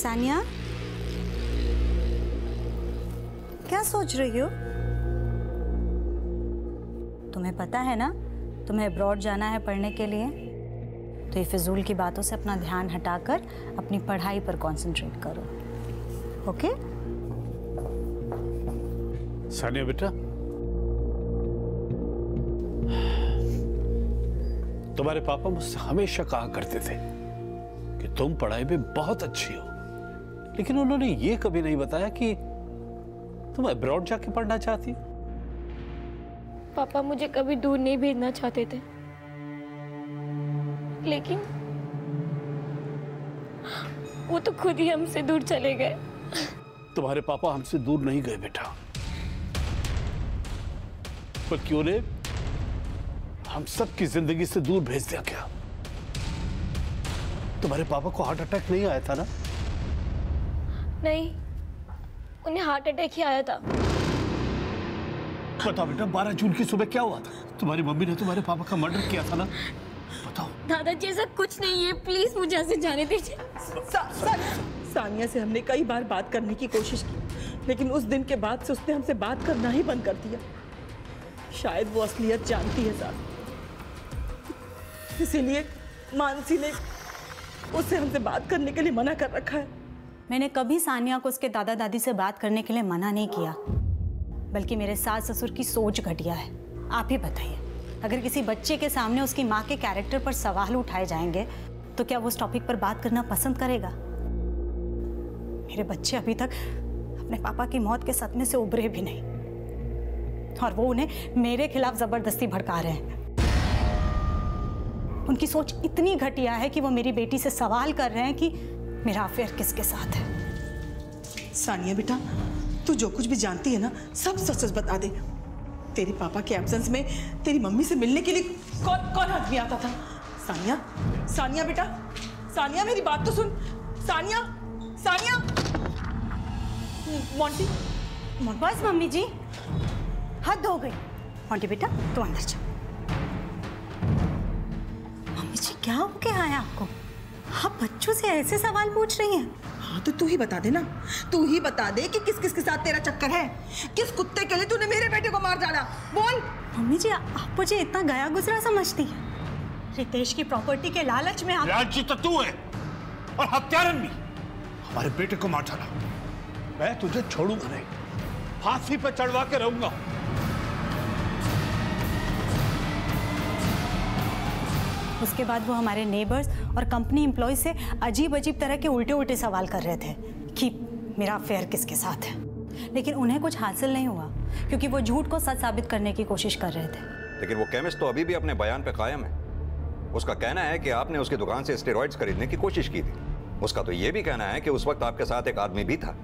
सानिया, क्या सोच रही हो? तुम्हें पता है ना तुम्हें अब्रॉड जाना है पढ़ने के लिए, तो ये फिजूल की बातों से अपना ध्यान हटाकर अपनी पढ़ाई पर कंसंट्रेट करो। ओके? सानिया बेटा, तुम्हारे पापा मुझसे हमेशा कहा करते थे कि तुम पढ़ाई में बहुत अच्छी हो, लेकिन उन्होंने ये कभी नहीं बताया कि तुम अब्रॉड जाके पढ़ना चाहती हो। पापा मुझे कभी दूर नहीं भेजना चाहते थे, लेकिन वो तो खुद ही हमसे दूर चले गए। तुम्हारे पापा हमसे दूर नहीं गए बेटा, बल्कि उन्हें हम सबकी जिंदगी से दूर भेज दिया गया। तुम्हारे पापा को हार्ट अटैक नहीं आया था ना? नहीं, उन्हें हार्ट अटैक ही आया था। बताओ बेटा, 12 जून की सुबह क्या हुआ था? तुम्हारी मम्मी ने तुम्हारे पापा का मर्डर किया था ना? बताओ। दादाजी ऐसा कुछ नहीं है, प्लीज मुझे ऐसे जाने दीजिए। सानिया से हमने कई बार बात करने की कोशिश की, लेकिन उस दिन के बाद से उसने हमसे बात करना ही बंद कर दिया। शायद वो असलियत जानती है साहब, इसीलिए मानसी ने उससे हमसे बात करने के लिए मना कर रखा है। मैंने कभी सानिया को उसके दादा दादी से बात करने के लिए मना नहीं किया, बल्कि मेरे सास ससुर की सोच घटिया है। आप ही बताइए, अगर किसी बच्चे के सामने उसकी माँ के कैरेक्टर पर सवाल उठाए जाएंगे तो क्या वो उस टॉपिक पर बात करना पसंद करेगा? मेरे बच्चे अभी तक अपने पापा की मौत के सदमे से उभरे भी नहीं, और वो उन्हें मेरे खिलाफ जबरदस्ती भड़का रहे हैं। उनकी सोच इतनी घटिया है कि वो मेरी बेटी से सवाल कर रहे हैं कि मेरा अफेयर किसके साथ है। सानिया बेटा, तू जो कुछ भी जानती है ना, सब सच सच बता दे। तेरे पापा के एब्सेंस में तेरी मम्मी से मिलने के लिए कौन आदमी आता था? सानिया, सानिया बेटा, सानिया मेरी बात तो सुन। सानिया, सानिया, मोंटी, बस मम्मी जी, हद हो गई। मोंटी बेटा तू अंदर जा। मम्मी जी क्या हो गया है आपको? आप बच्चों से ऐसे सवाल पूछ रही हैं? हाँ तो तू ही बता दे ना, तू ही बता दे कि किस किस के साथ तेरा चक्कर है। किस कुत्ते के लिए तूने मेरे बेटे को मार डाला? बोल। मम्मी जी आप मुझे इतना गया गुजरा समझती हैं? रितेश की प्रॉपर्टी के लालच में आप... लालची तो तू है और हत्यारन भी। हमारे बेटे को मार डाला। मैं तुझे छोड़ूंगा नहीं, फांसी पर चढ़वा के रहूंगा। उसके बाद वो हमारे नेबर्स और कंपनी एम्प्लॉय से अजीब अजीब तरह के उल्टे उल्टे सवाल कर रहे थे कि मेरा अफेयर किसके साथ है, लेकिन उन्हें कुछ हासिल नहीं हुआ क्योंकि वो झूठ को सच साबित करने की कोशिश कर रहे थे। लेकिन वो केमिस्ट तो अभी भी अपने बयान पे कायम है। उसका कहना है कि आपने उसकी दुकान से स्टेरॉइड्स खरीदने की कोशिश की थी। उसका तो ये भी कहना है कि उस वक्त आपके साथ एक आदमी भी था।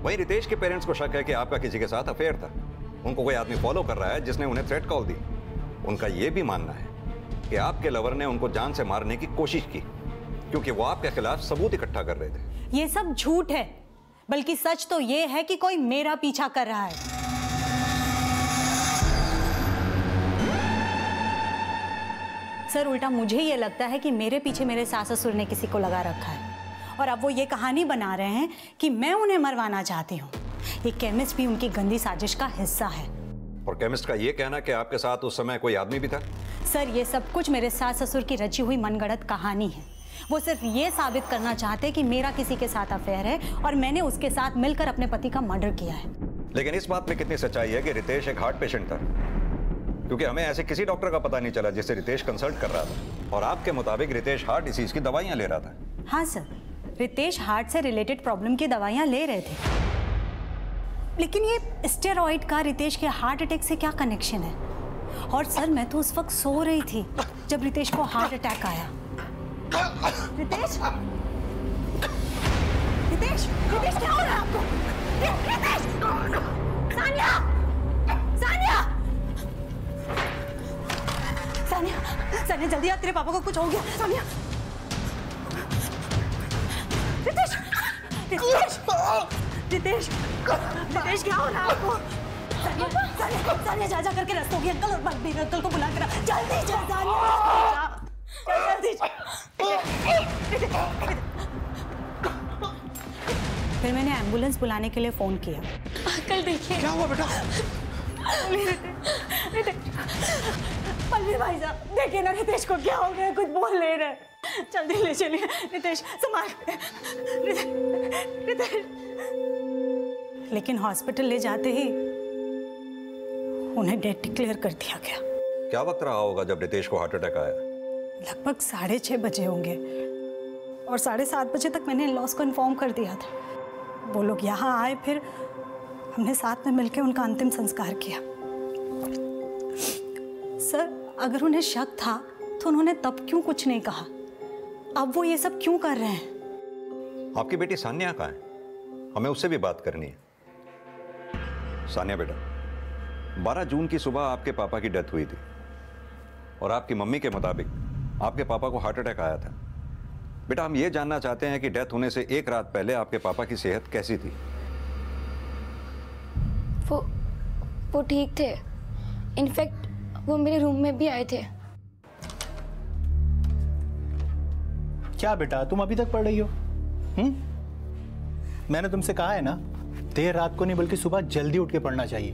वहीं रितेश के पेरेंट्स को शक है कि आपका किसी के साथ अफेयर था। उनको कोई आदमी फॉलो कर रहा है जिसने उन्हें थ्रेट कॉल दी। उनका ये भी मानना है कि आपके लवर ने उनको जान से मारने की कोशिश की क्योंकि वो आपके खिलाफ सबूत इकट्ठा कर रहे थे। ये सब झूठ है, बल्कि सच तो ये है कि कोई मेरा पीछा कर रहा है। सर उल्टा मुझे ये लगता है कि मेरे पीछे मेरे सास ससुर ने किसी को लगा रखा है, और अब वो ये कहानी बना रहे हैं कि मैं उन्हें मरवाना चाहती हूँ। ये केमिस्ट भी उनकी गंदी साजिश का हिस्सा है। और केमिस्ट का ये कहना कि आपके साथ उस समय कोई आदमी भी था? सर ये सब कुछ मेरे सास ससुर की रची हुई मनगढ़ंत कहानी है। वो सिर्फ ये साबित करना चाहते हैं कि मेरा किसी के साथ अफेयर है और मैंने उसके साथ मिलकर अपने पति का मर्डर किया है। लेकिन इस बात में कितनी सच्चाई है कि रितेश एक हार्ट पेशेंट था? क्योंकि हमें ऐसे किसी डॉक्टर का पता नहीं चला जिससे रितेश कंसल्ट कर रहा था, और आपके मुताबिक रितेश हार्ट डिसीज की दवाइयां ले रहा था। हाँ सर, रितेश हार्ट से रिलेटेड प्रॉब्लम की दवाइयां ले रहे थे, लेकिन ये स्टेरॉइड का रितेश के हार्ट अटैक से क्या कनेक्शन है? और सर मैं तो उस वक्त सो रही थी जब रितेश को हार्ट अटैक आया। रितेश, रितेश, रितेश क्या हो रहा है आपको? रितेश, सानिया, सानिया, सानिया, सानिया जल्दी आ, तेरे पापा को कुछ हो गया। सानिया, रितेश, रितेश, रितेश, रितेश क्या हो रहा है आपको? सानिया जा जा करके रस्तों की अंकल और बड़े अंकल को बुला कर जल्दी जा। सानिया जल्दी फिर मैंने एम्बुलेंस बुलाने के लिए फोन किया। अंकल देखिए। क्या हुआ बेटा? पल्लवी भाई साहब देखिए ना, रितेश को क्या हो गया, कुछ बोल नहीं रहे। जल्दी ले चलिए। रितेश संभाल। रितेश। लेकिन हॉस्पिटल ले जाते ही उन्हें डेथ डिक्लेयर कर दिया गया। क्या वक्त रहा होगा जब रितेश को हार्ट अटैक आया? लगभग 6:30 बजे होंगे और 7:30 बजे तक मैंने लॉस को इन्फॉर्म कर दिया था। वो लोग यहाँ आए, फिर हमने साथ में मिलकर उनका अंतिम संस्कार किया। सर, अगर उन्हें शक था तो उन्होंने तब क्यों कुछ नहीं कहा? अब वो ये सब क्यों कर रहे हैं? आपकी बेटी सान्या कहाँ है? हमें उससे भी बात करनी है। सान्या बेटा, 12 जून की सुबह आपके पापा की डेथ हुई थी और आपकी मम्मी के मुताबिक आपके पापा को हार्ट अटैक आया था। बेटा, हम ये जानना चाहते हैं कि डेथ होने से एक रात पहले आपके पापा की सेहत कैसी थी? वो ठीक थे। इनफैक्ट वो मेरे रूम में भी आए थे। क्या बेटा, तुम अभी तक पढ़ रही हो? मैंने तुमसे कहा है ना, देर रात को नहीं बल्कि सुबह जल्दी उठ के पढ़ना चाहिए,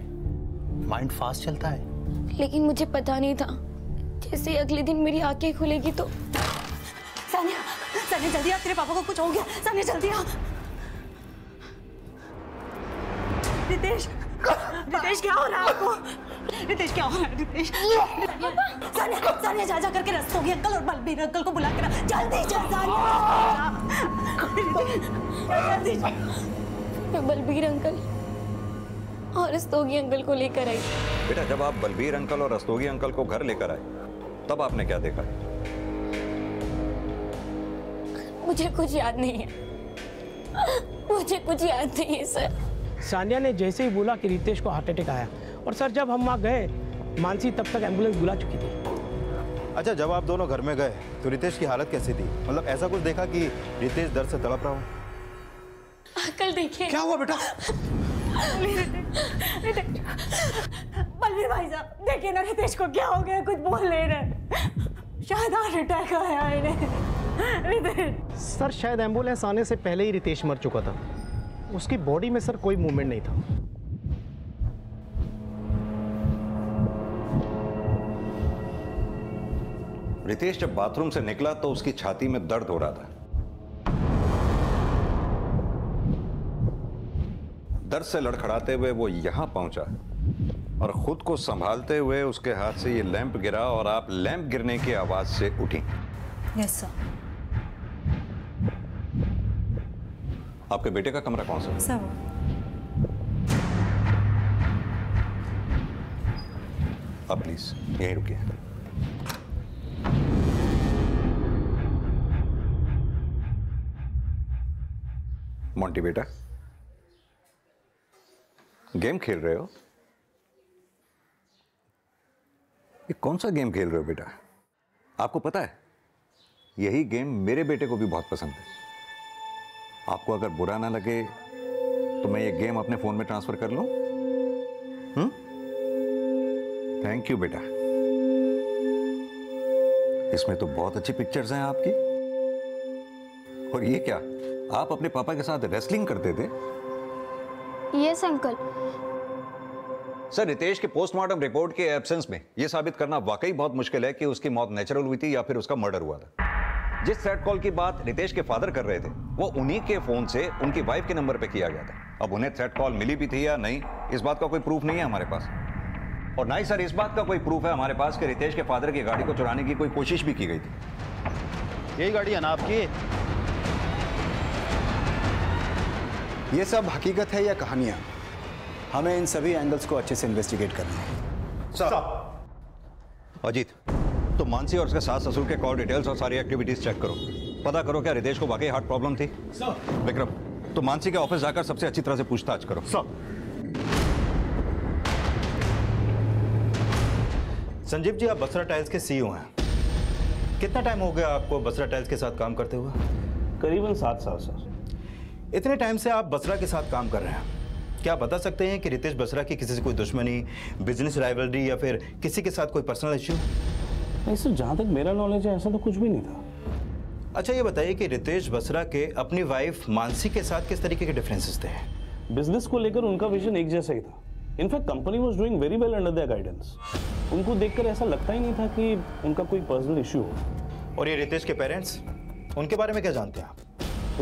माइंड फास्ट चलता है। लेकिन मुझे पता नहीं था, जैसे अगले दिन मेरी आंखें खुलेगी तो। सानिया, सानिया जल्दी आ, तेरे पापा को कुछ हो गया। सानिया जल्दी आ। रितेश, रितेश क्या हो रहा है आपको? रितेश क्या हो रहा है? रितेश। सानिया, सानिया जा करके रस्तोगी अंकल और बलबीर अंकल को बुला कर जल्दी चल। सानिया जल्दी। मैं बलबीर अंकल और रस्तोगी अंकल को लेकर आई। बेटा, जब आप बलबीर अंकल और रस्तोगी अंकल को घर लेकर आए तब आपने क्या देखा? मुझे कुछ याद नहीं है। मुझे कुछ याद नहीं है सर। सानिया ने जैसे ही बोला कि रितेश को हार्ट अटैक आया, और सर जब हम वहाँ गए, मानसी तब तक एम्बुलेंस बुला चुकी थी। अच्छा, जब आप दोनों घर में गए तो रितेश की हालत कैसी थी? मतलब ऐसा कुछ देखा कि रितेश दर्द से तड़प रहा हो? अंकल देखिए। क्या हुआ बेटा? बलबीर भाई साहब देखिए ना, रितेश को क्या हो गया, कुछ बोल नहीं रहे। शायद हार्ट अटैक आया इन्हें। रितेश। सर शायद एम्बुलेंस आने से पहले ही रितेश मर चुका था। उसकी बॉडी में सर कोई मूवमेंट नहीं था। रितेश जब बाथरूम से निकला तो उसकी छाती में दर्द हो रहा था। दर्द से लड़खड़ाते हुए वो यहां पहुंचा और खुद को संभालते हुए उसके हाथ से ये लैंप गिरा और आप लैंप गिरने की आवाज से उठी। Yes sir. आपके बेटे का कमरा कौन सा है? सर आप प्लीज यहीं रुकिए। मोंटी बेटा, गेम खेल रहे हो? ये कौन सा गेम खेल रहे हो बेटा? आपको पता है यही गेम मेरे बेटे को भी बहुत पसंद है। आपको अगर बुरा ना लगे तो मैं ये गेम अपने फोन में ट्रांसफर कर लूं? थैंक यू बेटा। इसमें तो बहुत अच्छी पिक्चर्स हैं आपकी। और ये क्या, आप अपने पापा के साथ रेसलिंग करते थे? Yes uncle. सर, रितेश के पोस्टमार्टम रिपोर्ट के एब्सेंस में यह साबित करना वाकई बहुत मुश्किल है कि उसकी मौत नेचुरल हुई थी या फिर उसका मर्डर हुआ था। जिस थ्रेट कॉल की बात रितेश के फादर कर रहे थे वो उन्हीं के फोन से उनकी वाइफ के नंबर पे किया गया था। अब उन्हें थ्रेट कॉल मिली भी थी या नहीं, इस बात का कोई प्रूफ नहीं है हमारे पास। और ना ही सर इस बात का कोई प्रूफ है हमारे पास कि रितेश के फादर की गाड़ी को चुराने की कोई कोशिश भी की गई थी। यही गाड़ी है ना आपकी? ये सब हकीकत है या कहानियां? हमें इन सभी एंगल्स को अच्छे से इन्वेस्टिगेट करना है। अजीत, तो मानसी और उसके सास ससुर के कॉल डिटेल्स और सारी एक्टिविटीज चेक करो। पता करो क्या रितेश को वाकई हार्ट प्रॉब्लम थी। विक्रम, तो मानसी के ऑफिस जाकर सबसे अच्छी तरह से पूछताछ करो। संजीव जी, आप बसरा टाइल्स के सीईओ हैं। कितना टाइम हो गया आपको बसरा टाइल्स के साथ काम करते हुए? करीबन 7 साल सर। इतने टाइम से आप बसरा के साथ काम कर रहे हैं, क्या आप बता सकते हैं कि रितेश बसरा की किसी से कोई दुश्मनी, बिजनेस राइवलरी या फिर किसी के साथ कोई पर्सनल इश्यू? नहीं सर, जहाँ तक मेरा नॉलेज है ऐसा तो कुछ भी नहीं था। अच्छा ये बताइए कि रितेश बसरा के अपनी वाइफ मानसी के साथ किस तरीके के डिफरेंसेस थे? बिजनेस को लेकर उनका विजन एक जैसा ही था। In fact company was doing very well under their guidance. उनको देखकर ऐसा लगता ही नहीं था कि उनका कोई पर्सनल इश्यू हो। और ये रितेश के पेरेंट्स, उनके बारे में क्या जानते हैं आप?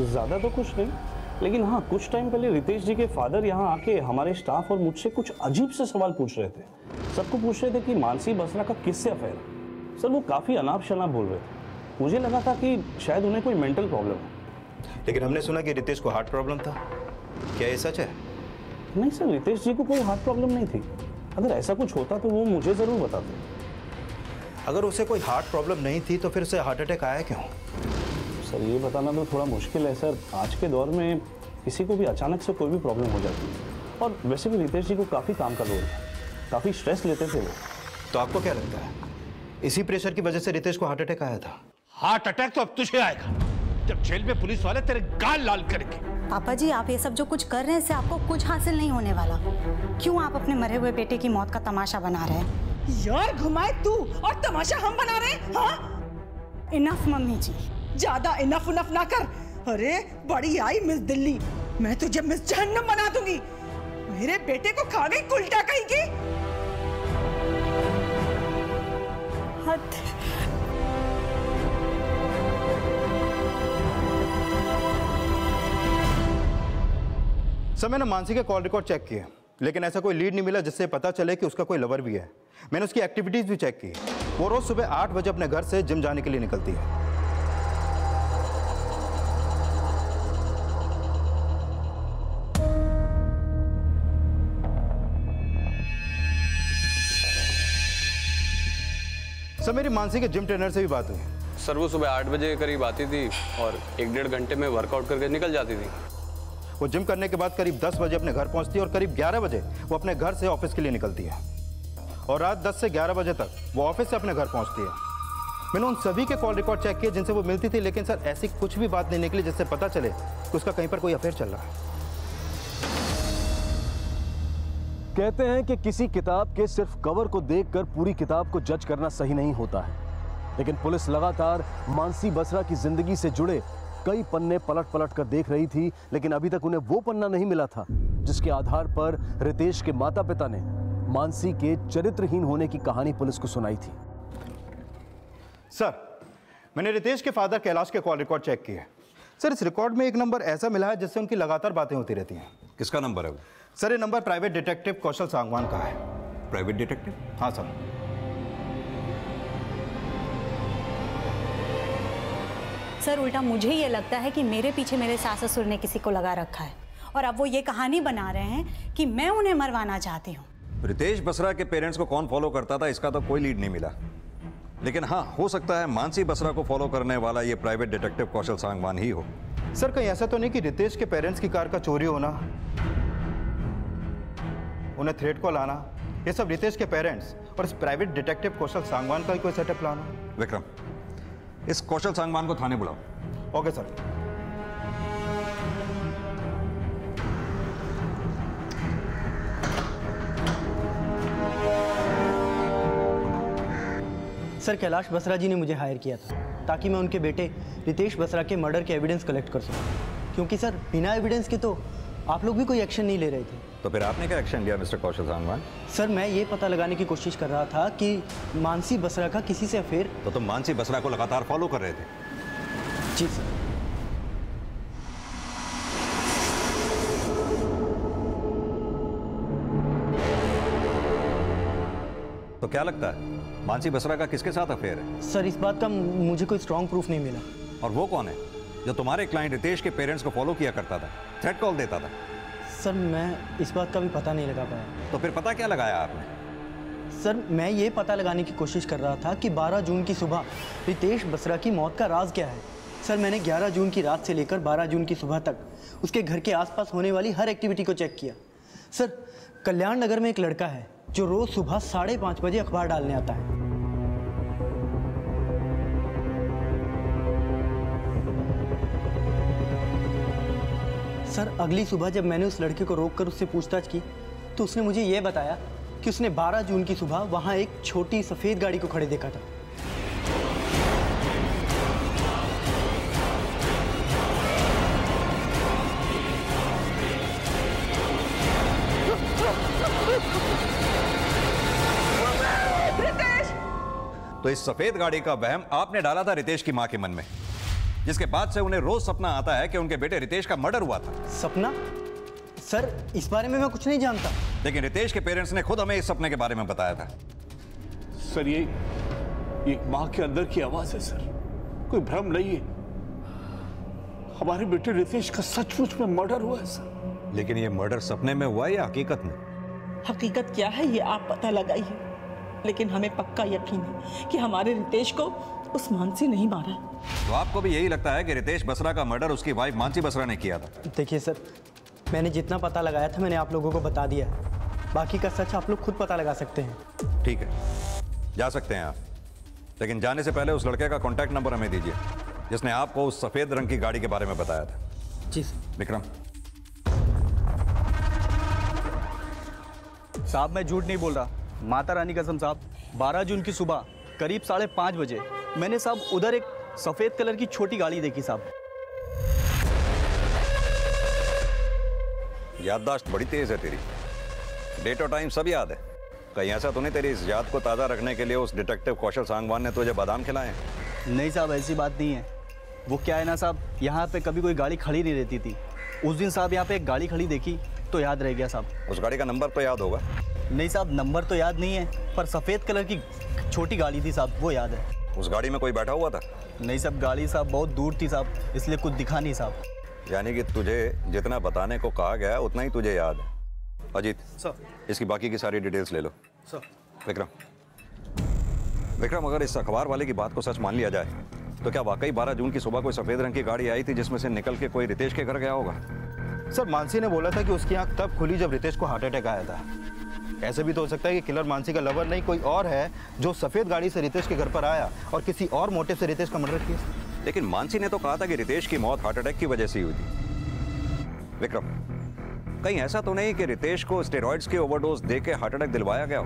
ज़्यादा तो कुछ नहीं, लेकिन हाँ कुछ टाइम पहले रितेश जी के फादर यहाँ आके हमारे स्टाफ और मुझसे कुछ अजीब से सवाल पूछ रहे थे। सबको पूछ रहे थे कि मानसी बसरा का किससे अफेयर है। सर वो काफ़ी अनाप शनाप बोल रहे थे। मुझे लगा था कि शायद उन्हें कोई मेंटल प्रॉब्लम है। लेकिन हमने सुना कि रितेश को हार्ट प्रॉब्लम था, क्या ये सच है? नहीं सर, रितेश जी को कोई हार्ट प्रॉब्लम नहीं थी। अगर ऐसा कुछ होता तो वो मुझे ज़रूर बताते। अगर उसे कोई हार्ट प्रॉब्लम नहीं थी तो फिर उसे हार्ट अटैक आया क्यों? सर ये बताना तो थोड़ा मुश्किल है सर। आज के दौर में किसी को भी अचानक से कोई भी प्रॉब्लम हो जाती है। और वैसे भी रितेश जी को काफ़ी काम का लोड था, काफ़ी स्ट्रेस लेते थे वो। तो आपको क्या लगता है इसी प्रेशर की वजह से रितेश को हार्ट अटैक आया था? हार्ट अटैक तो अब तुझे आएगा जब जेल में पुलिस वाले तेरे गाल लाल करेंगे। पापा जी, आप ये सब जो कुछ कर रहे हैं इससे आपको कुछ हासिल नहीं होने वाला। क्यों आप अपने मरे हुए बेटे की मौत का तमाशा बना रहे हैं? यार घुमाए तू और तमाशा हम बना रहे हैं। हाँ इनफ मम्मी जी, ज्यादा इनफ उनफ ना कर। अरे बड़ी आई मिस दिल्ली, मैं तुझे मिस जहन्नम बना दूंगी। मेरे बेटे को खा गई उल्टा कहीं की। हद। सर मैंने मानसी के कॉल रिकॉर्ड चेक किए, लेकिन ऐसा कोई लीड नहीं मिला जिससे पता चले कि उसका कोई लवर भी है। मैंने उसकी एक्टिविटीज भी चेक की। वो रोज सुबह 8 बजे अपने घर से जिम जाने के लिए निकलती है। सर मेरी मानसी के जिम ट्रेनर से भी बात हुई। सर वो सुबह 8 बजे के करीब आती थी और 1-1.5 घंटे में वर्कआउट करके निकल जाती थी। वो जिम करने के बाद करीब 10 बजे अपने घर पहुंचती है और करीब 11 बजे वो अपने घर से ऑफिस के लिए निकलती है और रात 10 से 11 बजे तक वो ऑफिस से अपने घर पहुंचती है। मैंने उन सभी के कॉल रिकॉर्ड चेक किए जिनसे वो मिलती थी, लेकिन सर ऐसी कुछ भी बात नहीं निकली जिससे पता चले कि उसका कहीं पर कोई अफेयर चल रहा है। कहते हैं कि किसी किताब के सिर्फ कवर को देखकर पूरी किताब को जज करना सही नहीं होता है, लेकिन पुलिस लगातार मानसी बसरा की जिंदगी से जुड़े कई पन्ने पलट पलट कर देख रही थी, लेकिन अभी तक उन्हें वो पन्ना नहीं मिला था जिसके आधार पर रितेश के माता पिता ने मानसी के चरित्रहीन होने की कहानी पुलिस को सुनाई थी। सर मैंने रितेश के फादर कैलाश के कॉल रिकॉर्ड चेक किए। सर इस रिकॉर्ड में एक नंबर ऐसा मिला है जिससे उनकी लगातार बातें होती रहती हैं। किसका नंबर है वो? सर ये नंबर प्राइवेट डिटेक्टिव कौशल सांगवान का है। Private detective? हाँ सर। सर उल्टा मुझे ये लगता है कि मेरे पीछे मेरे सास ससुर ने किसी को लगा रखा है और अब वो ये कहानी बना रहे हैं कि मैं उन्हें मरवाना चाहती हूँ। रितेश बसरा के पेरेंट्स को कौन फॉलो करता था इसका तो कोई लीड नहीं मिला, लेकिन हाँ हो सकता है मानसी बसरा को फॉलो करने वाला ये प्राइवेट डिटेक्टिव कौशल सांगवान ही हो। सर कहीं ऐसा तो नहीं कि रितेश के पेरेंट्स की कार का चोरी होना, उन्हें थ्रेट कॉल आना, ये सब रितेश के पेरेंट्स और इस प्राइवेट डिटेक्टिव कौशल सांगवान का ही कोई सेटअप प्लान हो? विक्रम इस कौशल सांगवान को थाने बुलाओ। Okay sir. Sir Kailash Basra ji ने मुझे हायर किया था ताकि मैं उनके बेटे रितेश बसरा के मर्डर के एविडेंस कलेक्ट कर सकूं, क्योंकि सर बिना एविडेंस के तो आप लोग भी कोई एक्शन नहीं ले रहे थे। तो फिर आपने क्या एक्शन लिया मिस्टर कौशल सांगवान? सर मैं ये पता लगाने की कोशिश कर रहा था कि मानसी बसरा का किसी से अफेयर। तो तुम मानसी बसरा को लगातार फॉलो कर रहे थे? जी सर। तो क्या लगता है मानसी बसरा का किसके साथ अफेयर है? सर इस बात का मुझे कोई स्ट्रॉन्ग प्रूफ नहीं मिला। और वो कौन है जो तुम्हारे क्लाइंट रितेश के पेरेंट्स को फॉलो किया करता था, थ्रेट कॉल देता था? सर मैं इस बात का भी पता नहीं लगा पाया। तो फिर पता क्या लगाया आपने? सर मैं ये पता लगाने की कोशिश कर रहा था कि 12 जून की सुबह रितेश बसरा की मौत का राज क्या है। सर मैंने 11 जून की रात से लेकर 12 जून की सुबह तक उसके घर के आसपास होने वाली हर एक्टिविटी को चेक किया। सर कल्याण नगर में एक लड़का है जो रोज सुबह 5:30 बजे अखबार डालने आता है। सर अगली सुबह जब मैंने उस लड़के को रोककर उससे पूछताछ की तो उसने मुझे यह बताया कि उसने 12 जून की सुबह वहां एक छोटी सफेद गाड़ी को खड़े देखा था। तो इस सफेद गाड़ी का वहम आपने डाला था रितेश की मां के मन में, जिसके बाद से उन्हें रोज सपना आता है कि उनके बेटे रितेश का मर्डर हुआ था। सपना? सर इस बारे में मैं कुछ नहीं जानता। लेकिन रितेश के पेरेंट्स ने खुद हमें इस सपने के बारे में बताया था। सर ये मां के अंदर की आवाज है सर, कोई भ्रम नहीं है। हमारे बेटे रितेश का सचमुच में मर्डर हुआ है सर। लेकिन ये मर्डर सपने में हुआ या हकीकत में? हकीकत क्या है ये आप पता लगाइए, लेकिन हमें पक्का यकीन है कि हमारे रितेश को उस मानसी नहीं मारा है। तो आपको भी यही लगता है कि रितेश बसरा का मर्डर उसकी वाइफ मानसी बसरा ने किया था? देखिए सर, मैंने जितना पता लगाया था मैंने आप लोगों को बता दिया है। बाकी का सच आप लोग खुद पता लगा सकते हैं। ठीक है, जा सकते हैं आप, लेकिन जाने से पहले उस लड़के का कॉन्टैक्ट नंबर हमें दीजिए जिसने आपको उस सफेद रंग की गाड़ी के बारे में बताया था। जी सर। विक्रम। साहब मैं झूठ नहीं बोल रहा, माता रानी कसम साहब, 12 जून की सुबह करीब 5:30 बजे मैंने साहब उधर एक सफेद कलर की छोटी गाड़ी देखी साहब। याददाश्त बड़ी तेज है तेरी, डेट और टाइम सब याद है। कहीं ऐसा तो नहीं तेरी इस याद को ताज़ा रखने के लिए उस डिटेक्टिव कौशल सांगवान ने तुझे बादाम खिलाए? नहीं साहब ऐसी बात नहीं है। वो क्या है ना साहब, यहाँ पे कभी कोई गाड़ी खड़ी नहीं रहती थी। उस दिन साहब यहाँ पे एक गाड़ी खड़ी देखी तो याद रह गया साहब। उस गाड़ी का नंबर तो याद होगा? नहीं साहब नंबर तो याद नहीं है, पर सफ़ेद कलर की छोटी गाड़ी थी साहब, वो याद है। उस गाड़ी में कोई बैठा हुआ था? नहीं साहब, गाड़ी साहब बहुत दूर थी साहब, इसलिए कुछ दिखा नहीं साहब। यानी कि तुझे जितना बताने को कहा गया उतना ही तुझे याद है। अजीत सर, इसकी बाकी की सारी डिटेल्स ले लो। सर। विक्रम, अगर इस अखबार वाले की बात को सच मान लिया जाए तो क्या वाकई 12 जून की सुबह कोई सफेद रंग की गाड़ी आई थी जिसमें से निकल के कोई रितेश के घर गया होगा? सर मानसी ने बोला था कि उसकी आंख तब खुली जब रितेश को हार्ट अटैक आया था। ऐसे भी तो हो सकता है कि किलर मानसी का लवर नहीं कोई और है जो सफेद गाड़ी से रितेश के घर पर आया और किसी और मोटिव से रितेश का मर्डर किया। लेकिन मानसी ने तो कहा था कि रितेश की मौत हार्ट अटैक की वजह से हुई थी। विक्रम, कहीं ऐसा तो नहीं कि रितेश को स्टेरॉइड्स की ओवरडोज देके हार्ट अटैक दिलवाया गया हो?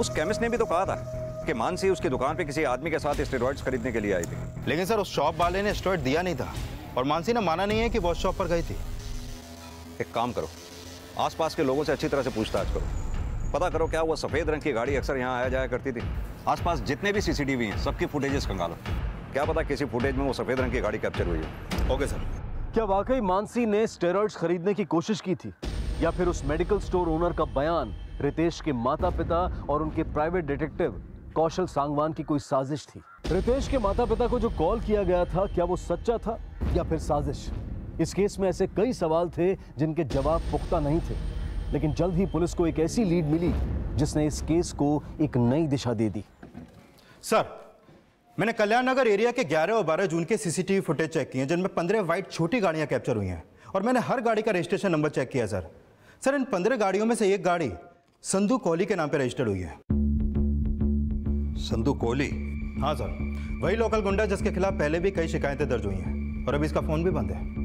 उस केमिस्ट ने भी तो कहा था कि मानसी उसकी दुकान पे किसी आदमी के साथ स्टेरॉइड्स खरीदने के लिए आई थी। लेकिन सर उस शॉप वाले ने स्टेरॉइड दिया नहीं था और मानसी ने माना नहीं है कि वो उस शॉप पर गई थी। एक काम करो, आसपास के लोगों से अच्छी तरह से पूछताछ करो, पता करो क्या वो सफेद रंग की गाड़ी अक्सर यहाँ आया जाया करती थी। आसपास जितने भी सीसीटीवी हैं सबकी फुटेजेस खंगालो, क्या पता किसी फुटेज में वो सफेद रंग की गाड़ी कैप्चर हुई है। Okay sir. क्या वाकई मानसी ने स्टेरॉइड्स खरीदने की कोशिश की थी या फिर उस मेडिकल स्टोर ओनर का बयान रितेश के माता पिता और उनके प्राइवेट डिटेक्टिव कौशल सांगवान की कोई साजिश थी? रितेश के माता पिता को जो कॉल किया गया था क्या वो सच्चा था या फिर साजिश? इस केस में ऐसे कई सवाल थे जिनके जवाब पुख्ता नहीं थे, लेकिन जल्द ही पुलिस को एक ऐसी लीड मिली जिसने इस केस को एक नई दिशा दे दी। सर, मैंने कल्याण नगर एरिया के 11 और 12 जून के सीसीटीवी फुटेज चेक किए जिनमें 15 वाइट छोटी गाड़ियां कैप्चर हुई हैं और मैंने हर गाड़ी का रजिस्ट्रेशन नंबर चेक किया सर। सर इन 15 गाड़ियों में से एक गाड़ी संधू कोहली के नाम पर रजिस्टर्ड हुई है। संधू कोहली? हाँ सर, वही लोकल गुंडा जिसके खिलाफ पहले भी कई शिकायतें दर्ज हुई हैं और अभी इसका फोन भी बंद है।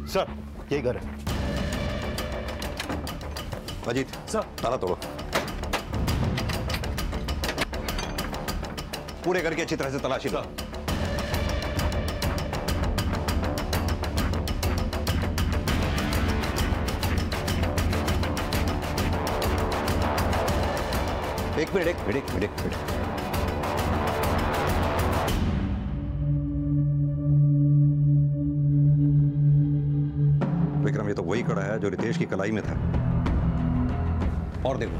सर यही घर है। अजीत सर, ताला तोड़ो, पूरे घर की अच्छी तरह से तलाशी लो। एक मिनट। विक्रम, ये तो वही कड़ा है जो रितेश की कलाई में था। और देखो,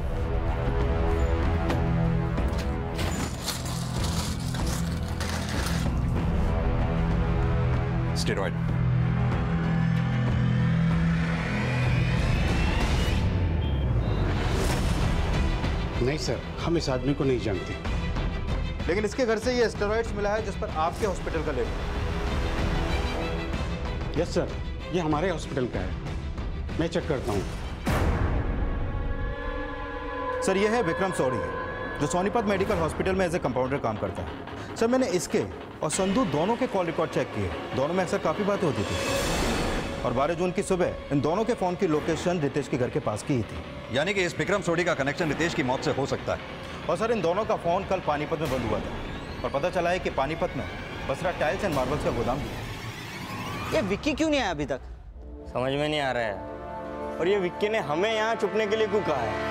स्टेरॉइड। नहीं सर, हम इस आदमी को नहीं जानते। लेकिन इसके घर से ये स्टेरॉइड्स मिला है जिस पर आपके हॉस्पिटल का लेबल। यस सर, ये हमारे हॉस्पिटल का है, मैं चेक करता हूँ। सर ये है विक्रम सोढ़ी जो सोनीपत मेडिकल हॉस्पिटल में एज ए कंपाउंडर काम करता है। सर मैंने इसके और संधू दोनों के कॉल रिकॉर्ड चेक किए, दोनों में अक्सर काफ़ी बातें होती थी और 12 जून की सुबह इन दोनों के फ़ोन की लोकेशन रितेश के घर के पास की ही थी। यानी कि इस विक्रम सोढ़ी का कनेक्शन रितेश की मौत से हो सकता है। और सर इन दोनों का फ़ोन कल पानीपत में बंद हुआ था और पता चला है कि पानीपत में बसरा टाइल्स एंड मार्बल्स का गोदाम भी है। ये विक्की क्यों नहीं आया अभी तक? समझ में नहीं आ रहा है। और ये विक्की ने हमें यहाँ छुपने के लिए क्यों कहा है?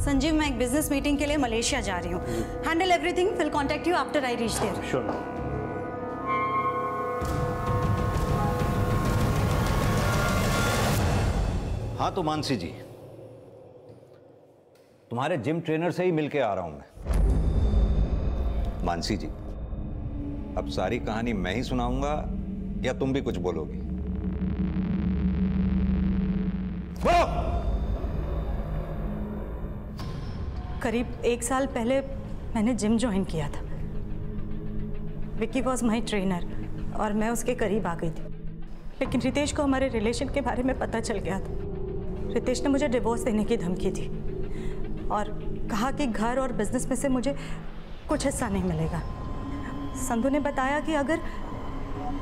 संजीव, मैं एक बिजनेस मीटिंग के लिए मलेशिया जा रही हूँ। Handle everything, will contact you after I reach there. Sure. हाँ तो मानसी जी, तुम्हारे जिम ट्रेनर से ही मिलके आ रहा हूं मैं। मानसी जी, अब सारी कहानी मैं ही सुनाऊंगा या तुम भी कुछ बोलोगी? करीब 1 साल पहले मैंने जिम ज्वाइन किया था। विक्की वॉज माई ट्रेनर और मैं उसके करीब आ गई थी। लेकिन रितेश को हमारे रिलेशन के बारे में पता चल गया था। रितेश ने मुझे डिवोर्स देने की धमकी दी और कहा कि घर और बिजनेस में से मुझे कुछ हिस्सा नहीं मिलेगा। संधू ने बताया कि अगर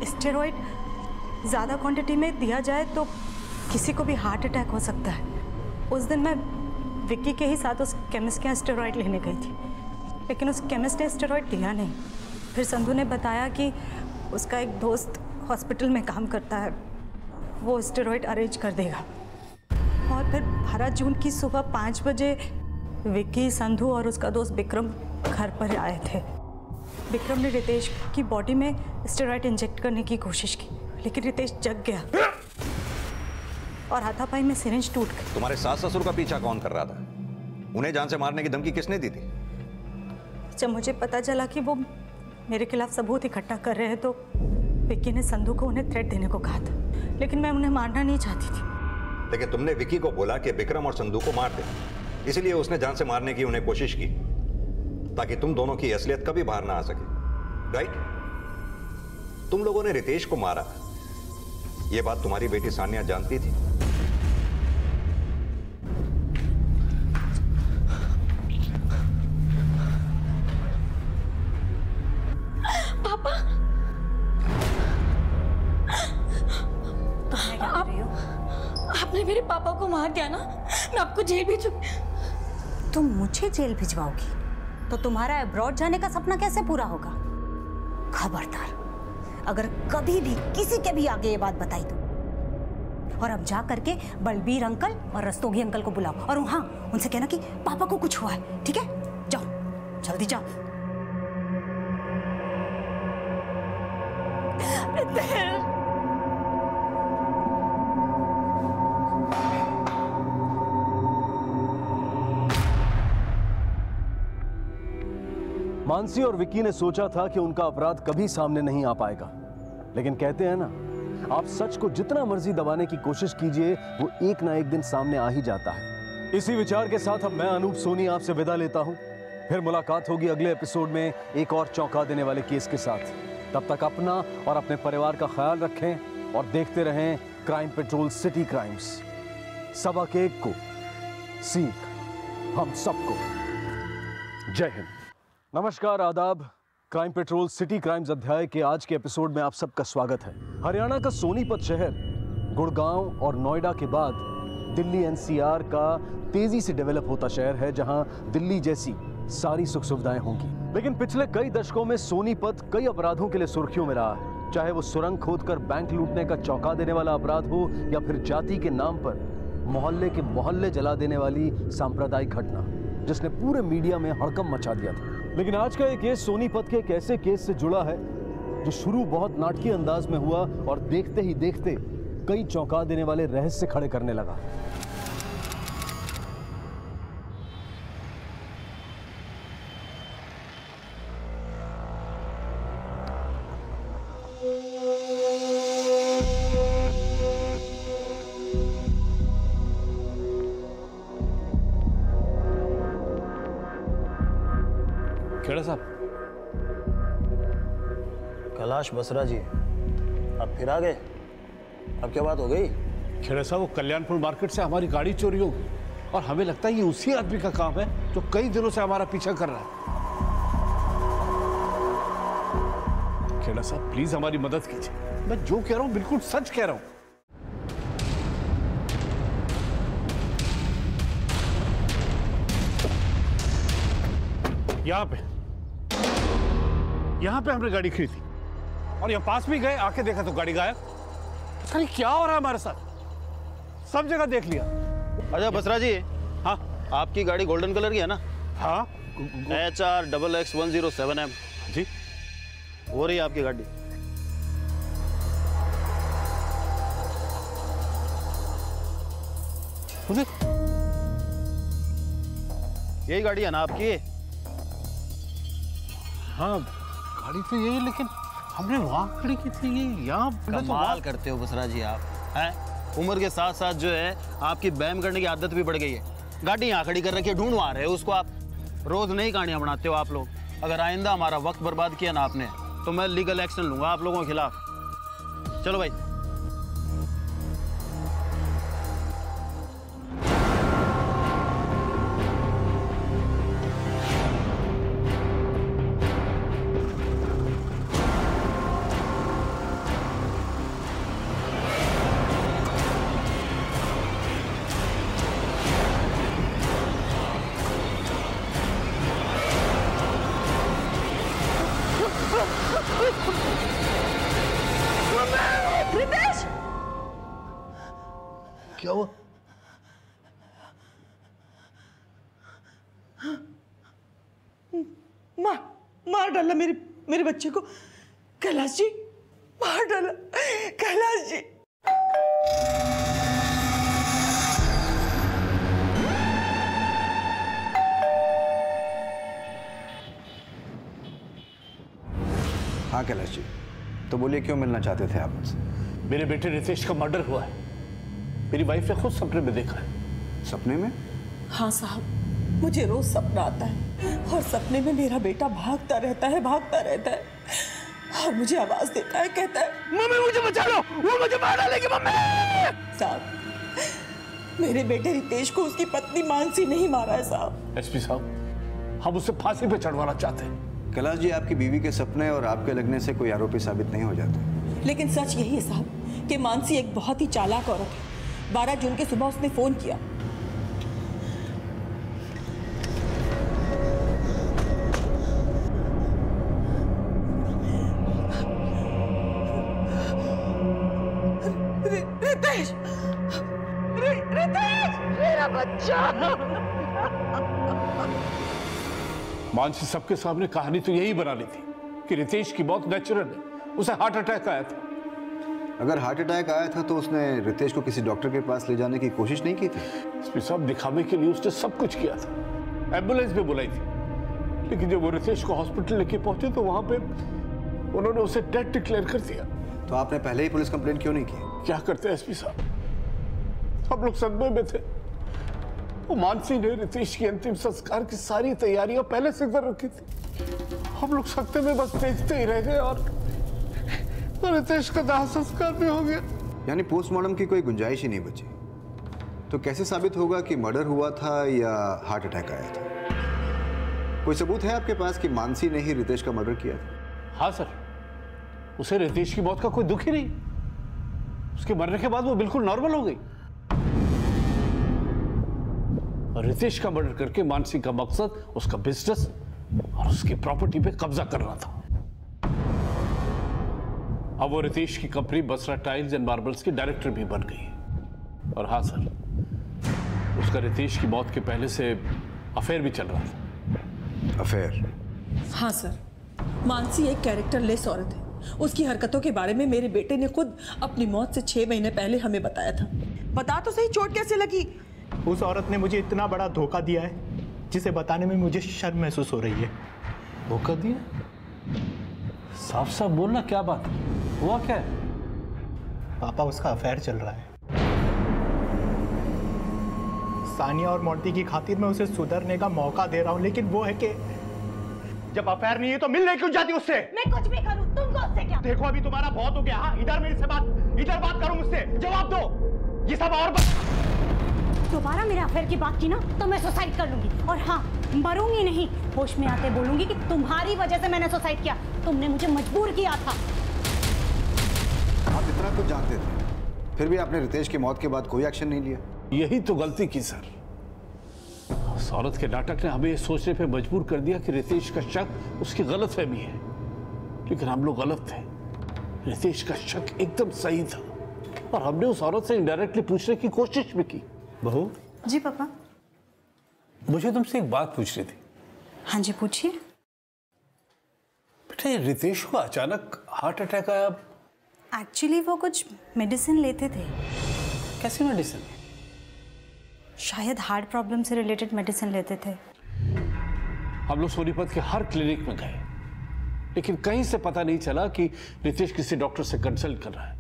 स्टेरॉइड ज़्यादा क्वांटिटी में दिया जाए तो किसी को भी हार्ट अटैक हो सकता है। उस दिन मैं विक्की के ही साथ उस केमिस्ट के यहाँ स्टेरॉइड लेने गई थी, लेकिन उस केमिस्ट ने स्टेरॉइड दिया नहीं। फिर संधू ने बताया कि उसका एक दोस्त हॉस्पिटल में काम करता है, वो स्टेरॉइड अरेंज कर देगा। और फिर 12 जून की सुबह 5 बजे विक्की, संधू और उसका दोस्त विक्रम घर पर आए थे। विक्रम ने रितेश की बॉडी में स्टेरॉइड इंजेक्ट करने की कोशिश की, लेकिन रितेश जग गया और हाथापाई में सिरिंज टूट गई। तुम्हारे सास ससुर का पीछा कौन कर रहा था? उन्हें जान से मारने की धमकी किसने दी थी? जब मुझे पता चला कि वो मेरे खिलाफ सबूत इकट्ठा कर रहे हैं तो विक्की ने संधू को उन्हें थ्रेट देने को कहा था, लेकिन मैं उन्हें मारना नहीं चाहती थी। लेकिन तुमने विक्की को बोला कि विक्रम और संधू को मार दे, इसलिए उसने जान से मारने की उन्हें कोशिश की ताकि तुम दोनों की असलियत कभी बाहर ना आ सके, राइट? तुम लोगों ने रितेश को मारा, यह बात तुम्हारी बेटी सानिया जानती थी? पापा, आपने मेरे पापा को मार दिया ना, मैं आपको जेल भेजूंगी। तुम मुझे जेल भिजवाओगी तो तुम्हारा अब्रॉड जाने का सपना कैसे पूरा होगा? खबरदार, अगर कभी भी किसी के भी आगे ये बात बताई तो। और अब जा करके बलबीर अंकल और रस्तोगी अंकल को बुलाओ और हाँ, उनसे कहना कि पापा को कुछ हुआ है, ठीक है? जाओ, जल्दी जाओ। मानसी और विक्की ने सोचा था कि उनका अपराध कभी सामने नहीं आ पाएगा, लेकिन कहते हैं ना, आप सच को जितना मर्जी दबाने की कोशिश कीजिए, वो एक ना एक दिन सामने आ ही जाता है। इसी विचार के साथ अब मैं अनूप सोनी आपसे विदा लेता हूं। फिर मुलाकात होगी अगले एपिसोड में एक और चौंका देने वाले केस के साथ। तब तक अपना और अपने परिवार का ख्याल रखें और देखते रहें क्राइम पेट्रोल सिटी क्राइम्स। सबक एक को, सीख हम सबको। जय हिंद। नमस्कार, आदाब। क्राइम पेट्रोल सिटी क्राइम्स अध्याय के आज के एपिसोड में आप सबका स्वागत है। हरियाणा का सोनीपत शहर गुड़गांव और नोएडा के बाद दिल्ली एनसीआर का तेजी से डेवलप होता शहर है, जहां दिल्ली जैसी सारी सुख सुविधाएं होंगी। लेकिन पिछले कई दशकों में सोनीपत कई अपराधों के लिए सुर्खियों में रहा है, चाहे वो सुरंग खोदकर बैंक लूटने का चौंका देने वाला अपराध हो या फिर जाति के नाम पर मोहल्ले के मोहल्ले जला देने वाली सांप्रदायिक घटना, जिसने पूरे मीडिया में हड़कंप मचा दिया था। लेकिन आज का ये केस सोनीपत के एक ऐसे केस से जुड़ा है जो शुरू बहुत नाटकीय अंदाज में हुआ और देखते ही देखते कई चौंका देने वाले रहस्य खड़े करने लगा। खेड़ा साहब। कैलाश बसरा जी, आप फिर आ गए? अब क्या बात हो गई? खेड़ा साहब, वो कल्याणपुर मार्केट से हमारी गाड़ी चोरी हो गई और हमें लगता है ये उसी आदमी का काम है जो कई दिनों से हमारा पीछा कर रहा है। खेड़ा साहब, प्लीज हमारी मदद कीजिए। मैं जो कह रहा हूं बिल्कुल सच कह रहा हूं। यहां पे हमने गाड़ी खरीदी और यहाँ पास भी गए, आके देखा तो गाड़ी गायब। अरे क्या हो रहा है हमारे साथ? सब जगह देख लिया। अच्छा बसरा जी, हाँ आपकी गाड़ी गोल्डन कलर की है ना? हाँ। HR XX107M जी, हो रही है आपकी गाड़ी। यही गाड़ी है ना आपकी? हाँ गाड़ी तो यही, लेकिन हमने वहां खड़ी की थी, ये यहाँ कमाल करते हो बसरा जी आप, हैं? उम्र के साथ साथ जो है आपकी बैम करने की आदत भी बढ़ गई है। गाड़ी यहाँ खड़ी कर रखी है, ढूंढ रहे हो उसको आप। रोज नई कहानियां बनाते हो आप लोग। अगर आइंदा हमारा वक्त बर्बाद किया ना आपने, तो मैं लीगल एक्शन लूंगा आप लोगों के खिलाफ। चलो भाई। रितेश! क्या हुआ? मार डाला मेरे बच्चे को। कैलाश जी, मार डाला कैलाश जी। हाँ कैलाश जी, तो बोलिए क्यों मिलना चाहते थे आप मुझसे? मेरे बेटे रितेश का मर्डर हुआ है। मेरी वाइफ ने खुद सपने में देखा है। सपने में? हाँ साहब, मुझे रोज सपना आता है और सपने में मेरा बेटा भागता रहता है और मुझे आवाज देता है, कहता है मम्मी मुझे बचा लो, वो मुझे मार डालेगी मम्मी। साहब, मेरे बेटे रितेश को उसकी पत्नी मानसी नहीं मारा है साहब। एसपी साहब, हम उसे फांसी पे चढ़वाना चाहते हैं। कैलाश जी, आपकी बीवी के सपने और आपके लगने से कोई आरोपी साबित नहीं हो जाते। लेकिन सच यही है साहब कि मानसी एक बहुत ही चालाक औरत है। 12 जून की सुबह उसने फोन किया। रितेश! रितेश! मेरा बच्चा! मानसी सबके सामने कहानी तो यही बना ली थी कि रितेश की मौत नेचुरल है, उसे हार्ट अटैक आया था। अगर हार्ट अटैक आया था तो उसने रितेश को किसी डॉक्टर के पास ले जाने की कोशिश नहीं की थी? एसपी साहब, दिखावे के लिए उसने सब कुछ किया था। एम्बुलेंस भी बुलाई थी, लेकिन जब वो रितेश को हॉस्पिटल लेके पहुंचे तो वहां पे उन्होंने उसे डेड डिक्लेयर कर दिया। तो आपने पहले ही पुलिस कंप्लेंट क्यों नहीं की? क्या करते एसपी साहब, हम लोग सदमे में थे। वो मानसी ने रितेश की अंतिम संस्कार की सारी तैयारियां पहले से कर रखी थी। हम लोग सख्ते में बस देखते ही रह गए और रितेश का दाह संस्कार भी हो गया। यानी पोस्टमार्टम की कोई गुंजाइश ही नहीं बची। तो कैसे साबित होगा कि मर्डर हुआ था या हार्ट अटैक आया था? कोई सबूत है आपके पास कि मानसी ने ही रितेश का मर्डर किया था? हाँ सर, उसे रितेश की मौत का कोई दुख ही नहीं। उसके मरने के बाद वो बिल्कुल नॉर्मल हो गई। और रितेश का मर्डर करके मानसी का मकसद उसका बिजनेस और उसकी प्रॉपर्टी पे कब्जा करना था। अब वो रितेश की company Basra tiles and marbles की डायरेक्टर भी बन गई। और हाँ सर, उसका रितेश की मौत के पहले से अफेयर भी चल रहा था। अफेयर? हाँ सर, मानसी एक कैरेक्टरलेस औरत है। उसकी हरकतों के बारे में मेरे बेटे ने खुद अपनी मौत से 6 महीने पहले हमें बताया था। बता तो सही, चोट कैसे लगी? उस औरत ने मुझे इतना बड़ा धोखा दिया है जिसे बताने में मुझे शर्म महसूस हो रही है। धोखा दिया? साफ साफ बोलना, क्या बात हुआ? क्या है? पापा, उसका अफेयर चल रहा है। सानिया और मोंटी की खातिर मैं उसे सुधरने का मौका दे रहा हूं, लेकिन वो है कि जब अफेयर नहीं है तो मिलने क्यों जाती उससे? मैं कुछ भी करूं, तुमको उससे क्या? देखो अभी तुम्हारा बहुत हो गया। हाँ, इधर बात करो मुझसे, जवाब दो। ये सब और दोबारा मेरे अफेयर की बात की ना तो मैं सुसाइड कर लूंगी। और हाँ, मरूंगी नहीं, होश में आते बोलूंगी कि तुम्हारी वजह से मैंने सुसाइड किया, तुमने मुझे मजबूर किया था। आप इतना कुछ जानते थे, फिर भी आपने रितेश की मौत के बाद कोई एक्शन नहीं लिया। यही तो गलती की सर। उस औरत के नाटक ने हमें ये सोचने पे मजबूर कर दिया कि रितेश का शक उसकी गलतफहमी है, लेकिन हम लोग गलत थे। रितेश का शक एकदम सही था और हमने उस औरत से इनडायरेक्टली पूछने की कोशिश भी की। बहू जी पापा। मुझे तुमसे एक बात पूछनी थी। हाँ जी पूछिए। बेटा ये रितेश को अचानक हार्ट अटैक आया। एक्चुअली वो कुछ मेडिसिन लेते थे। कैसी मेडिसिन? शायद हार्ट प्रॉब्लम से रिलेटेड मेडिसिन लेते थे। हम लोग सोनीपत के हर क्लिनिक में गए, लेकिन कहीं से पता नहीं चला कि रितेश किसी डॉक्टर से कंसल्ट कर रहा है।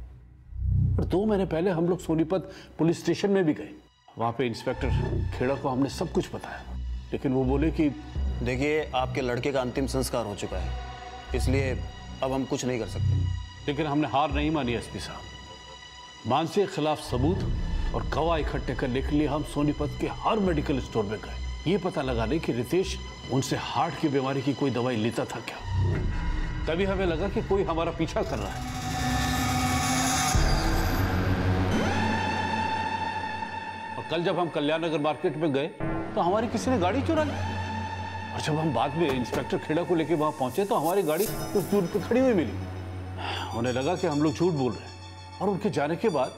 और 2 महीने पहले हम लोग सोनीपत पुलिस स्टेशन में भी गए। वहां पे इंस्पेक्टर खेड़ा को हमने सब कुछ बताया, लेकिन वो बोले कि देखिए, आपके लड़के का अंतिम संस्कार हो चुका है, इसलिए अब हम कुछ नहीं कर सकते। लेकिन हमने हार नहीं मानी एसपी साहब। मानसी के खिलाफ सबूत और गवाह इकट्ठे करने के लिए हम सोनीपत के हर मेडिकल स्टोर में गए, ये पता लगाने कि रितेश उनसे हार्ट की बीमारी की कोई दवाई लेता था क्या। तभी हमें लगा कि कोई हमारा पीछा कर रहा है। और कल जब हम कल्याण नगर मार्केट में गए तो हमारी किसी ने गाड़ी चुरा ली। और जब हम बाद में इंस्पेक्टर खेड़ा को लेकर वहां पहुंचे तो हमारी गाड़ी कुछ दूर पर खड़ी हुई मिली। उन्हें लगा कि हम लोग झूठ बोल रहे हैं और उनके जाने के बाद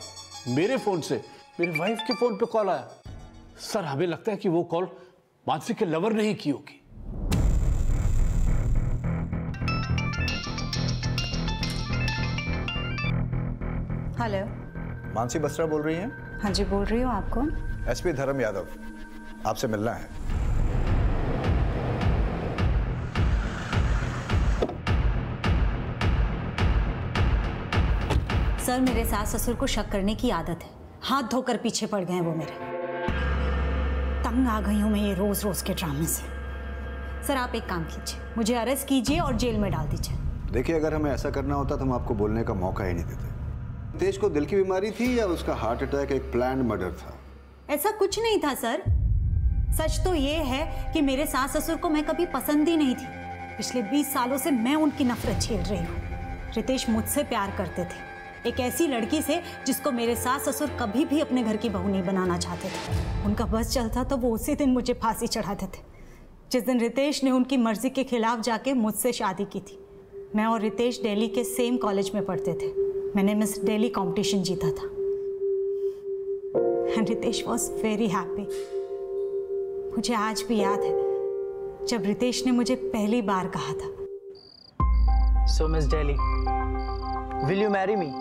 मेरे फोन से मेरी वाइफ के फोन पे कॉल आया। सर हमें लगता है कि वो कॉल मानसी के लवर ने ही की होगी। हेलो, मानसी बसरा बोल रही हैं? हाँ जी बोल रही हूँ। आप कौन? एसपी धर्म यादव, आपसे मिलना है। सर मेरे सास ससुर को शक करने की आदत है, हाथ धोकर पीछे पड़ गए हैं वो मेरे। तंग आ गई हूं मैं ये रोज रोज के ड्रामे से। सर आप एक काम कीजिए, मुझे अरेस्ट कीजिए और जेल में डाल दीजिए। देखिए, अगर हमें ऐसा करना होता तो हम आपको बोलने का मौका ही नहीं देते। रितेश को दिल की बीमारी थी या उसका हार्ट अटैक एक प्लान्ड मर्डर था? ऐसा कुछ नहीं था सर। सच तो ये है कि मेरे सास ससुर को मैं कभी पसंद ही नहीं थी। पिछले 20 सालों से मैं उनकी नफरत झेल रही हूँ। रितेश मुझसे प्यार करते थे, एक ऐसी लड़की से जिसको मेरे सास ससुर कभी भी अपने घर की बहू नहीं बनाना चाहते थे। उनका बस चलता तो वो उसी दिन मुझे फांसी चढ़ाते थे, जिस दिन रितेश ने उनकी मर्जी के खिलाफ जाके मुझसे शादी की थी। मैं और रितेश दिल्ली के सेम कॉलेज में पढ़ते थे। मैंने मिस दिल्ली कंपटीशन जीता था and Ritesh was very happy. मुझे आज भी याद है जब रितेश ने मुझे पहली बार कहा था, so miss Delhi, will you marry me?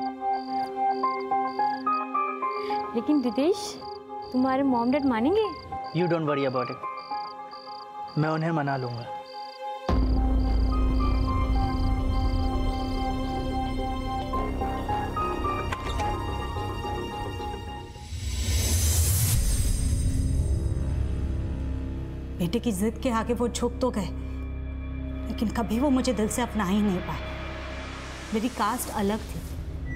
लेकिन रितेश, तुम्हारे मॉम डैड मानेंगे? You don't worry about it, मैं उन्हें मना लूंगा। बेटे की जिद के आगे वो झुक तो गए, लेकिन कभी वो मुझे दिल से अपना ही नहीं पाए। मेरी कास्ट अलग थी,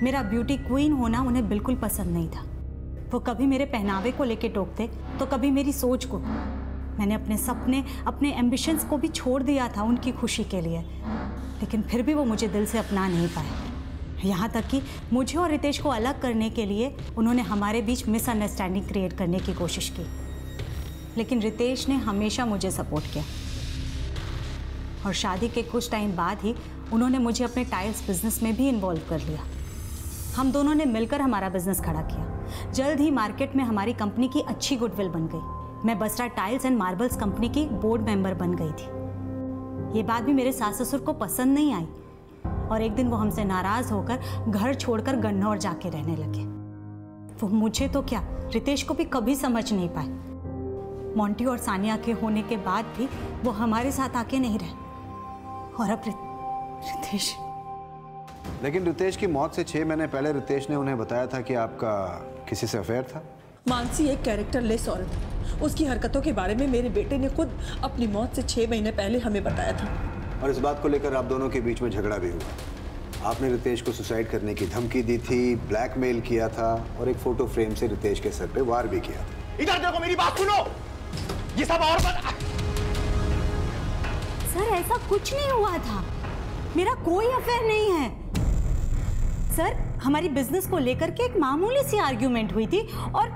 मेरा ब्यूटी क्वीन होना उन्हें बिल्कुल पसंद नहीं था। वो कभी मेरे पहनावे को लेके टोकते तो कभी मेरी सोच को। मैंने अपने सपने, अपने एम्बिशंस को भी छोड़ दिया था उनकी खुशी के लिए, लेकिन फिर भी वो मुझे दिल से अपना नहीं पाए। यहाँ तक कि मुझे और रितेश को अलग करने के लिए उन्होंने हमारे बीच मिसअंडरस्टैंडिंग क्रिएट करने की कोशिश की, लेकिन रितेश ने हमेशा मुझे सपोर्ट किया। और शादी के कुछ टाइम बाद ही उन्होंने मुझे अपने टाइल्स बिजनेस में भी इन्वॉल्व कर लिया। हम दोनों ने मिलकर हमारा बिजनेस खड़ा किया। जल्द ही मार्केट में हमारी कंपनी की अच्छी गुडविल बन गई। मैं Basra tiles and marbles company की बोर्ड मेंबर बन गई थी। ये बात भी मेरे सास ससुर को पसंद नहीं आई और एक दिन वो हमसे नाराज होकर घर छोड़कर गन्नौर जाके रहने लगे। वो मुझे तो क्या, रितेश को भी कभी समझ नहीं पाए। मोंटी और सानिया के होने के बाद भी वो हमारे साथ आके नहीं रहे। और अब रितेश। लेकिन रितेश की मौत से 6 महीने पहले रितेश ने उन्हें बताया था कि आपका किसी से अफेयर था। मानसी एक कैरेक्टरलेस औरत है। उसकी हरकतों के बारे में मेरे बेटे ने खुद अपनी मौत से 6 महीने पहले हमें बताया था। और इस बात को लेकर आप दोनों के बीच में झगड़ा भी हुआ। आपने रितेश को सुसाइड करने की धमकी दी थी, ब्लैकमेल किया था और एक फोटो फ्रेम से रितेश के सर पे वार भी किया था। इधर देखो, मेरी बात सुनो। ये सब और सर ऐसा कुछ नहीं हुआ था, मेरा कोई अफेयर नहीं है सर। हमारी बिजनेस को लेकर के एक मामूली सी आर्ग्यूमेंट हुई थी और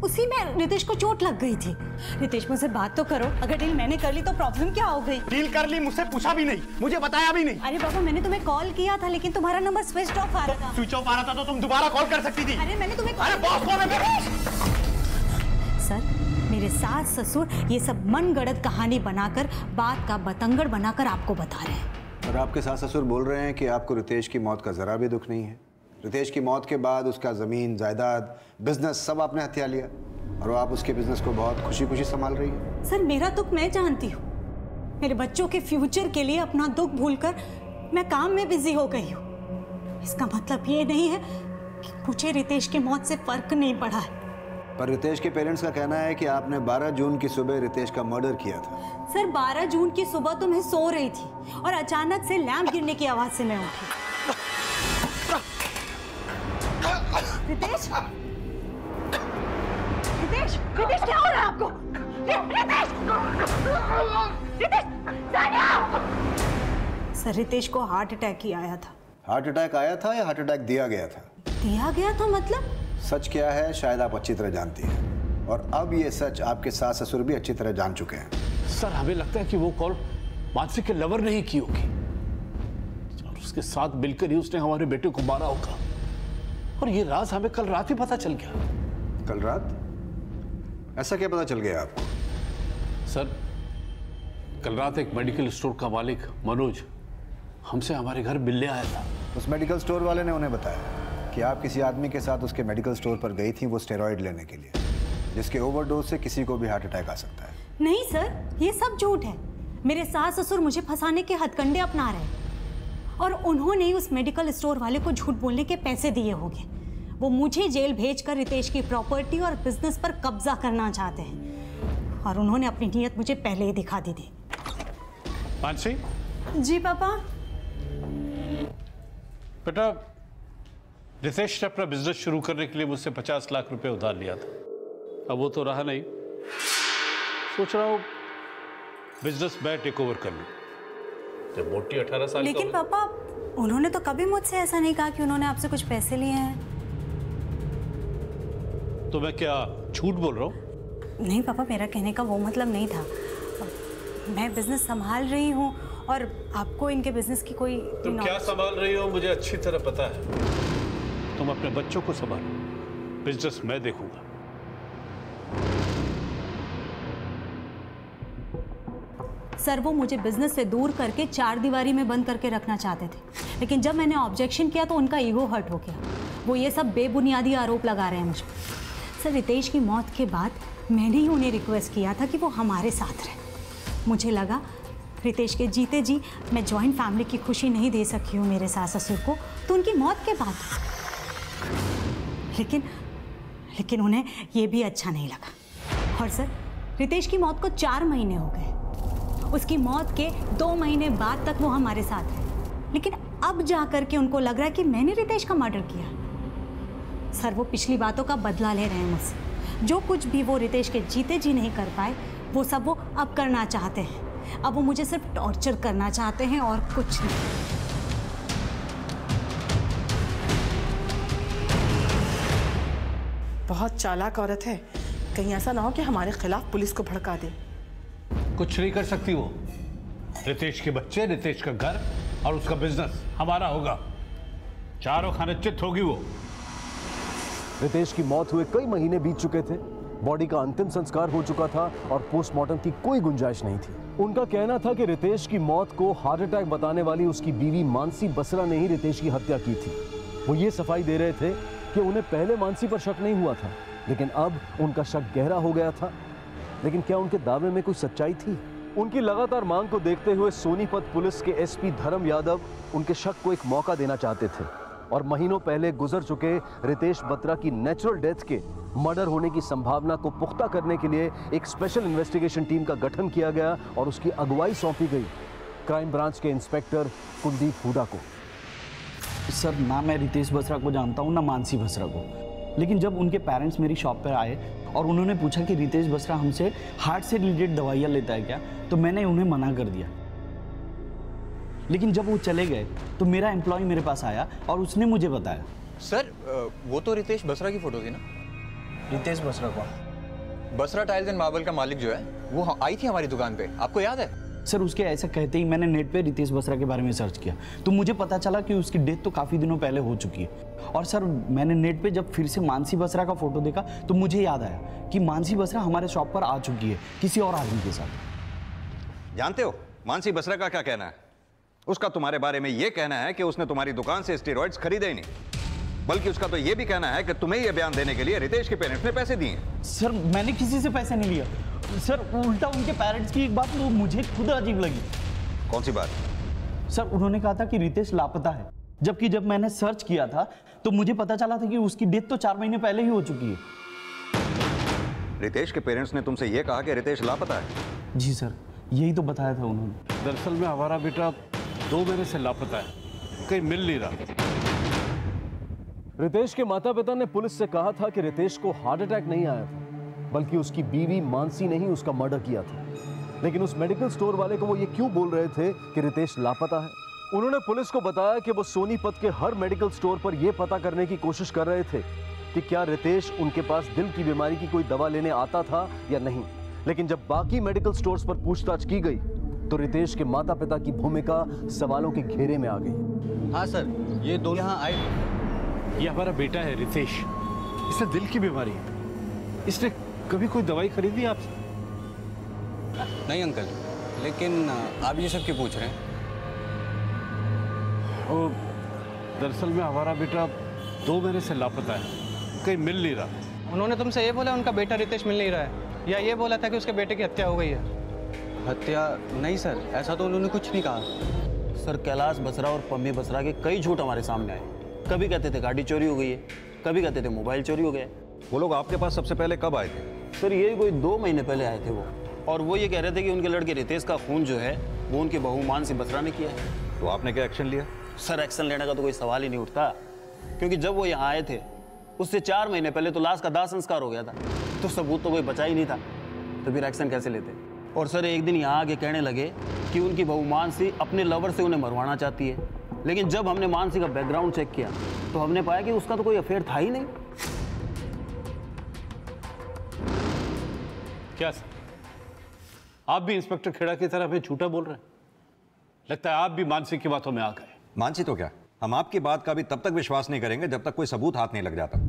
उसी में रितेश को चोट लग गई थी। रितेश मुझसे बात तो करो, अगर डील मैंने कर ली तो प्रॉब्लम क्या हो गई? डील कर ली, मुझसे पूछा भी नहीं, मुझे बताया भी नहीं। अरे बाबा मैंने तुम्हें कॉल किया था लेकिन तुम्हारा नंबर स्विच ऑफ आ रहा था। स्विच ऑफ आ रहा था तो तुम दोबारा कॉल कर सकती थी। अरे मैंने तुम्हें अरे बॉस कौन है? सर मेरे सास ससुर ये सब मनगढ़ंत कहानी बनाकर, बात का बतंगड़ बनाकर आपको बता रहे हैं। और आपके सास ससुर बोल रहे हैं कि आपको रितेश की मौत का जरा भी दुख नहीं है। रितेश की मौत के बाद उसका जमीन, जायदाद, बिजनेस सब आपने हथिया लिया और आप उसके बिजनेस को बहुत खुशी खुशी संभाल रही है। सर मेरा दुख मैं जानती हूँ, मेरे बच्चों के फ्यूचर के लिए अपना दुख भूलकर मैं काम में बिजी हो गई हूँ। इसका मतलब ये नहीं है कि मुझे रितेश की मौत से फर्क नहीं पड़ा है। पर रितेश के पेरेंट्स का कहना है कि आपने 12 जून की सुबह रितेश का मर्डर किया था। सर 12 जून की सुबह तो मैं सो रही थी और अचानक से लैंप गिरने की आवाज से मैं उठी। रितेश, रितेश, रितेश क्या हो रहा है आपको? रितेश, रितेश, सानिया! सर रितेश को हार्ट अटैक ही आया था। हार्ट अटैक आया था या हार्ट अटैक दिया गया था? दिया गया था मतलब? सच क्या है शायद आप अच्छी तरह जानती हैं और अब ये सच आपके सास ससुर भी अच्छी तरह जान चुके हैं। सर हमें लगता है कि वो कॉल मानसी के लवर ने ही की होगी और उसके साथ मिलकर ही उसने हमारे बेटे को मारा होगा। और ये राज हमें कल रात ही पता चल गया। कल रात? ऐसा क्या पता चल गया आपको? सर कल रात एक मेडिकल स्टोर का मालिक मनोज हमसे हमारे घर मिलने आया था। उस मेडिकल स्टोर वाले ने उन्हें बताया कि आप किसी आदमी के साथ उसके मेडिकल स्टोर पर गई थी वो स्टेरॉइड लेने के लिए, जिसके ओवरडोज से किसी को भी हार्ट अटैक आ सकता है। नहीं सर ये सब झूठ है। मेरे सास ससुर मुझे फंसाने के हथकंडे अपना रहे हैं और उन्होंने ही उस मेडिकल स्टोर वाले को झूठ बोलने के पैसे दिए होंगे। वो मुझे जेल भेजकर रितेश की प्रॉपर्टी और बिजनेस पर कब्जा करना चाहते हैं और उन्होंने अपनी नीयत मुझे पहले ही दिखा दी थी। मानसी? जी पापा। बेटा रितेश ने अपना बिजनेस शुरू करने के लिए मुझसे 50 लाख रुपए उधार लिया था। अब वो तो रहा नहीं, सोच रहा हूँ बिजनेस मैं टेक ओवर कर लूँ। जब मोटी 18 साल लेकिन पापा उन्होंने तो कभी मुझसे ऐसा नहीं कहा कि उन्होंने आपसे कुछ पैसे लिए हैं। तो मैं क्या झूठ बोल रहा हूँ? नहीं पापा मेरा कहने का वो मतलब नहीं था। मैं बिजनेस संभाल रही हूँ और आपको इनके बिजनेस की कोई तुम क्या संभाल रही हो मुझे अच्छी तरह पता है। तुम अपने बच्चों को संभालो, बिजनेस मैं देखूंगा। सर वो मुझे बिजनेस से दूर करके 4 दीवारी में बंद करके रखना चाहते थे, लेकिन जब मैंने ऑब्जेक्शन किया तो उनका ईगो हर्ट हो गया। वो ये सब बेबुनियादी आरोप लगा रहे हैं मुझे। सर रितेश की मौत के बाद मैंने ही उन्हें रिक्वेस्ट किया था कि वो हमारे साथ रहे। मुझे लगा रितेश के जीते जी मैं जॉइंट फैमिली की खुशी नहीं दे सकी हूँ मेरे सास ससुर को, तो उनकी मौत के बाद। लेकिन उन्हें यह भी अच्छा नहीं लगा। और सर रितेश की मौत को 4 महीने हो गए। उसकी मौत के 2 महीने बाद तक वो हमारे साथ रहे, लेकिन अब जाकर के उनको लग रहा है कि मैंने रितेश का मर्डर किया। सर वो पिछली बातों का बदला ले रहे हैं मुझसे। जो कुछ भी वो रितेश के जीते जी नहीं कर पाए वो सब वो अब करना चाहते हैं। अब वो मुझे सिर्फ टॉर्चर करना चाहते हैं और कुछ नहीं। बहुत चालाक औरत है, कहीं ऐसा ना हो कि हमारे खिलाफ पुलिस को भड़का दे। कुछ नहीं कर सकती वो। रितेश के बच्चे, रितेश का घर और उसका बिजनेस हमारा होगा। चारों खाने चित होगी वो। रितेश की मौत हुए कई महीने बीत चुके थे, बॉडी का अंतिम संस्कार हो चुका था और पोस्टमार्टम की कोई गुंजाइश नहीं थी। उनका कहना था कि रितेश की मौत को हार्ट अटैक बताने वाली उसकी बीवी मानसी बसरा ने ही रितेश की हत्या की थी। वो ये सफाई दे रहे थे कि उन्हें पहले मानसी पर शक नहीं हुआ था, लेकिन अब उनका शक गहरा हो गया था। लेकिन क्या उनके दावे में कोई सच्चाई थी? उनकी लगातार मांग को देखते हुए सोनीपत पुलिस के एसपी धर्म यादव उनके शक को एक मौका देना चाहते थे और महीनों पहले गुजर चुके रितेश बत्रा की नेचुरल डेथ के मर्डर होने की संभावना को पुख्ता करने के लिए एक स्पेशल इन्वेस्टिगेशन टीम का गठन किया गया और उसकी अगुवाई सौंपी गई क्राइम ब्रांच के इंस्पेक्टर कुलदीप हुडा को। सर ना मैं रितेश बसरा को जानता हूँ ना मानसी बसरा को। लेकिन जब उनके पेरेंट्स मेरी शॉप पर आए और उन्होंने पूछा कि रितेश बसरा हमसे हार्ट से रिलेटेड दवाइयाँ लेता है क्या, तो मैंने उन्हें मना कर दिया। लेकिन जब वो चले गए तो मेरा एम्प्लॉय मेरे पास आया और उसने मुझे बताया। सर वो तो रितेश बसरा की फोटो थी ना? रितेश बसरा कौन? बसरा टाइल्स एंड मार्बल का मालिक जो है वो आई थी हमारी दुकान पे, आपको याद है? सर उसके ऐसा कहते ही मैंने नेट पे रितेश बसरा के बारे में सर्च किया तो मुझे पता चला कि उसकी डेथ तो काफ़ी दिनों पहले हो चुकी है। और सर मैंने नेट पे जब फिर से मानसी बसरा का फोटो देखा तो मुझे याद आया कि मानसी बसरा हमारे शॉप पर आ चुकी है किसी और आदमी के साथ। जानते हो मानसी बसरा का क्या कहना है? उसका तुम्हारे बारे में यह कहना है कि उसने तुम्हारी दुकान से स्टेरॉइड्स खरीदे ही नहीं, बल्कि उसका तो यह भी कहना है कि तुम्हें यह बयान देने के लिए रितेश के पेरेंट्स ने पैसे दिए। सर मैंने किसी से पैसे नहीं लिया सर, उल्टा उनके पेरेंट्स की एक बात तो मुझे खुद अजीब लगी। कौन सी बात? सर उन्होंने कहा था कि रितेश लापता है, जबकि जब मैंने सर्च किया था तो मुझे पता चला था कि उसकी डेथ तो 4 महीने पहले ही हो चुकी है। रितेश के पेरेंट्स ने तुमसे यह कहा कि रितेश लापता है? जी सर, यही तो बताया था उन्होंने। दरअसल में हमारा बेटा 2 महीने से लापता है, कहीं मिल नहीं रहा। रितेश के माता पिता ने पुलिस से कहा था कि रितेश को हार्ट अटैक नहीं आया था, बल्कि उसकी बीवी मानसी ने ही उसका मर्डर किया था। लेकिन उस मेडिकल स्टोर वाले को वो ये क्यों बोल रहे थे कि रितेश लापता है? उन्होंने पुलिस को बताया कि वो सोनीपत के हर मेडिकल स्टोर पर यह पता करने की कोशिश कर रहे थे कि क्या रितेश उनके पास दिल की बीमारी की कोई दवा लेने आता था या नहीं। लेकिन जब बाकी मेडिकल स्टोर्स पर पूछताछ की गई तो रितेश के माता पिता की भूमिका सवालों के घेरे में आ गई। हाँ सर, ये दो यहाँ आए। ये हमारा बेटा है रितेश, इसे दिल की बीमारी है। इसने कभी कोई दवाई खरीदी आपसे? नहीं अंकल, लेकिन आप ये सब क्यों पूछ रहे हैं? दरअसल में हमारा बेटा 2 महीने से लापता है, कहीं मिल नहीं रहा। उन्होंने तुमसे ये बोला उनका बेटा रितेश मिल नहीं रहा है, या ये बोला था कि उसके बेटे की हत्या हो गई है? हत्या नहीं सर, ऐसा तो उन्होंने कुछ नहीं कहा। सर कैलाश बसरा और पम्मी बसरा के कई झूठ हमारे सामने आए। कभी कहते थे गाड़ी चोरी हो गई है, कभी कहते थे मोबाइल चोरी हो गया। वो लोग आपके पास सबसे पहले कब आए थे? सर ये कोई 2 महीने पहले आए थे वो, और वो ये कह रहे थे कि उनके लड़के रितेश का खून जो है वो उनकी बहू मानसी बसरा ने किया है। तो आपने क्या एक्शन लिया? सर एक्शन लेने का तो कोई सवाल ही नहीं उठता, क्योंकि जब वो यहाँ आए थे उससे 4 महीने पहले तो लाश का दाह संस्कार हो गया था, तो सबूत तो कोई बचा ही नहीं था, तो फिर एक्शन कैसे लेते? और सर एक दिन यहाँ आके कहने लगे कि उनकी बहू मानसी अपने लवर से उन्हें मरवाना चाहती है। लेकिन जब हमने मानसी का बैकग्राउंड चेक किया तो हमने पाया कि उसका तो कोई अफेयर था ही नहीं। क्या सर, आप भी इंस्पेक्टर खेड़ा की तरह हमें झूठा बोल रहे हैं? लगता है आप भी मानसी की बातों में आ गए। मानसी तो क्या, हम आपकी बात का भी तब तक विश्वास नहीं करेंगे जब तक कोई सबूत हाथ नहीं लग जाता।